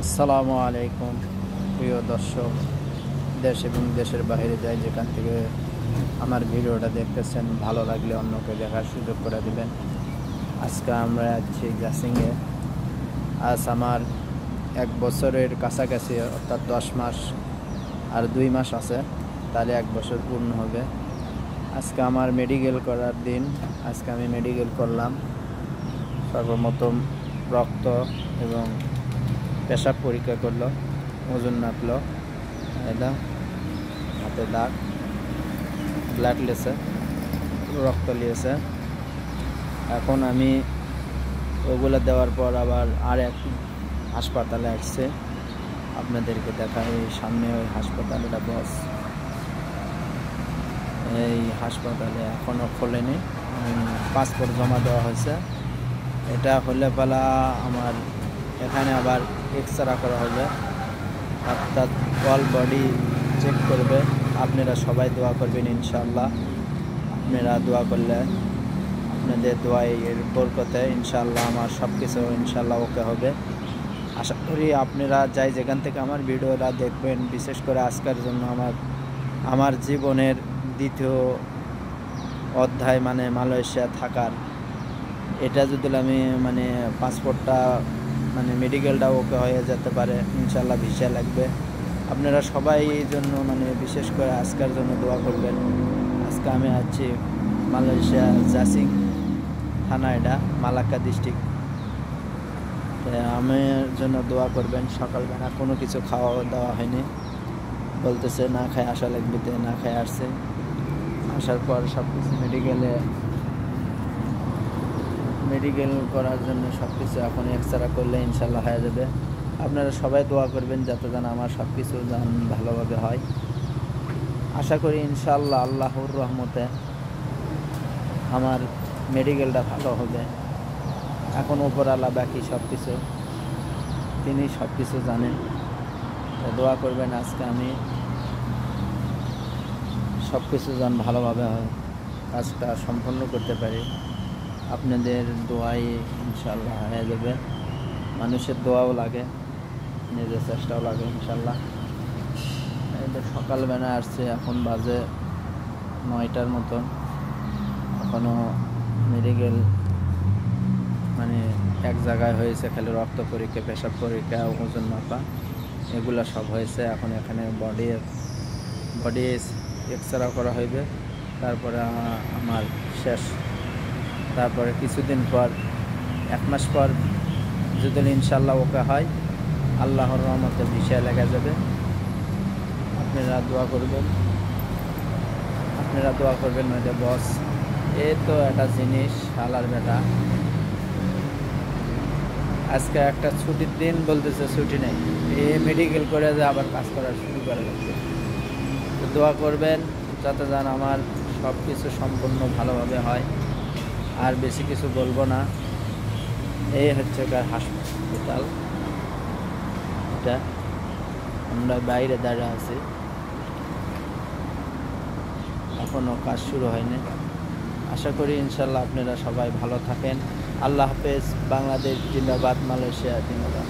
আসসালামু আলাইকুম প্রিয় দর্শক, দেশ এবং দেশের বাইরে যাই যেখান থেকে আমার ভিডিওটা দেখতেছেন, ভালো লাগলে অন্যকে দেখার সুযোগ করে দিবেন। আজকে আমরা যাচ্ছি জাসিংয়ে। আজ আমার 1 বছরের কাছাকাছি, অর্থাৎ 10 মাস আর 2 মাস আছে, তাহলে 1 বছর পূর্ণ হবে। আজকে আমার মেডিকেল করার দিন। আজকে আমি মেডিকেল করলাম। সর্বপ্রথম রক্ত এবং পেশাব পরীক্ষা করলো, ওজন মাপলো, এটা হাতে দাগ, ব্লাড লেছে, রক্ত লিয়েছে। এখন আমি ওগুলো দেওয়ার পর আবার আর এক হাসপাতালে আসছে, আপনাদেরকে দেখাই। সামনে ওই হাসপাতালটা বস, এই হাসপাতালে এখনও খোলেনি। পাসপোর্ট জমা দেওয়া হয়েছে। এটা হলে পালা আমার এখানে আবার এক্সরে করা হবে, অর্থাৎ অল বডি চেক করবে। আপনারা সবাই দোয়া করবেন ইনশাআল্লাহ। আপনারা দোয়া করলে, আপনাদের দোয়াই এর বরকতে ইনশাআল্লাহ আমার সব কিছু ইনশাআল্লাহ ওকে হবে। আশা করি আপনারা যাই যেখান থেকে আমার ভিডিওটা দেখবেন, বিশেষ করে আজকের জন্য আমার জীবনের দ্বিতীয় অধ্যায়, মানে মালয়েশিয়া থাকার, এটা যদি আমি পাসপোর্টটা মেডিকেলটা ওকে হয়ে যেতে পারে ইনশাআল্লাহ, ভিসা লাগবে। আপনারা সবাই এই জন্য বিশেষ করে আজকের জন্য দোয়া করবেন। আজকে আমি আছি মালয়েশিয়া জাসিং থানা, এটা মালাক্কা ডিস্ট্রিক্ট। আমার জন্য দোয়া করবেন। সকালবেলা কোনো কিছু খাওয়া দাওয়া হয়নি, বলতেছে না খায় আসা লাগবে, না খায় আসছে। আসার পর সব কিছু মেডিকেল করার জন্য সব কিছু এখন এক্সরে করলে ইনশাল্লাহ হয়ে যাবে। আপনারা সবাই দোয়া করবেন যাতে যেন আমার সব কিছু ভালোভাবে হয়। আশা করি ইনশাল্লাহ আল্লাহর রহমতে আমার মেডিকেলটা ভালো হবে। এখন উপরওয়ালা বাকি সব কিছু, তিনি সব কিছু জানেন। দোয়া করবেন আজকে আমি সব কিছু যেন ভালোভাবে হয়, কাজটা সম্পন্ন করতে পারি। আপনাদের দোয়াই ইনশাল্লাহ হয়ে যাবে। মানুষের দোয়াও লাগে, নিজের চেষ্টাও লাগে ইনশাল্লাহ। সকালবেলা আসছে, এখন বাজে 9টার মতন। এখনও মেডিকেল এক জায়গায় হয়েছে, খালি রক্ত পরীক্ষা, পেশাব পরীক্ষা, ওজন মাপা, এগুলো সব হয়েছে। এখন এখানে বডি এক্সরে করা হইবে, তারপরে আমার শেষ। তারপরে কিছুদিন পর, 1 মাস পর যদি ইনশাল্লাহ ওকে হয়, আল্লাহর রহমতে ভিসা লেগে যাবে। আপনারা দোয়া করবেন। নয়তো বস, এ তো একটা জিনিস, শালার বেটা। আজকে একটা ছুটির দিন বলতেছে, ছুটি নেই, এ মেডিকেল করে যে আবার কাজ করা শুরু করে লাগবে। তো দোয়া করবেন যাতে যেন আমার সব কিছু সম্পূর্ণ ভালোভাবে হয়। আর বেশি কিছু বলবো না। এই হচ্ছে হাসপাতাল, এটা আমরা বাইরে দাঁড়িয়ে আছি, এখনও কাজ শুরু হয়নি। আশা করি ইনশাল্লাহ আপনারা সবাই ভালো থাকেন। আল্লাহ হাফেজ। বাংলাদেশ জিন্দাবাদ, মালয়েশিয়া জিন্দাবাদ।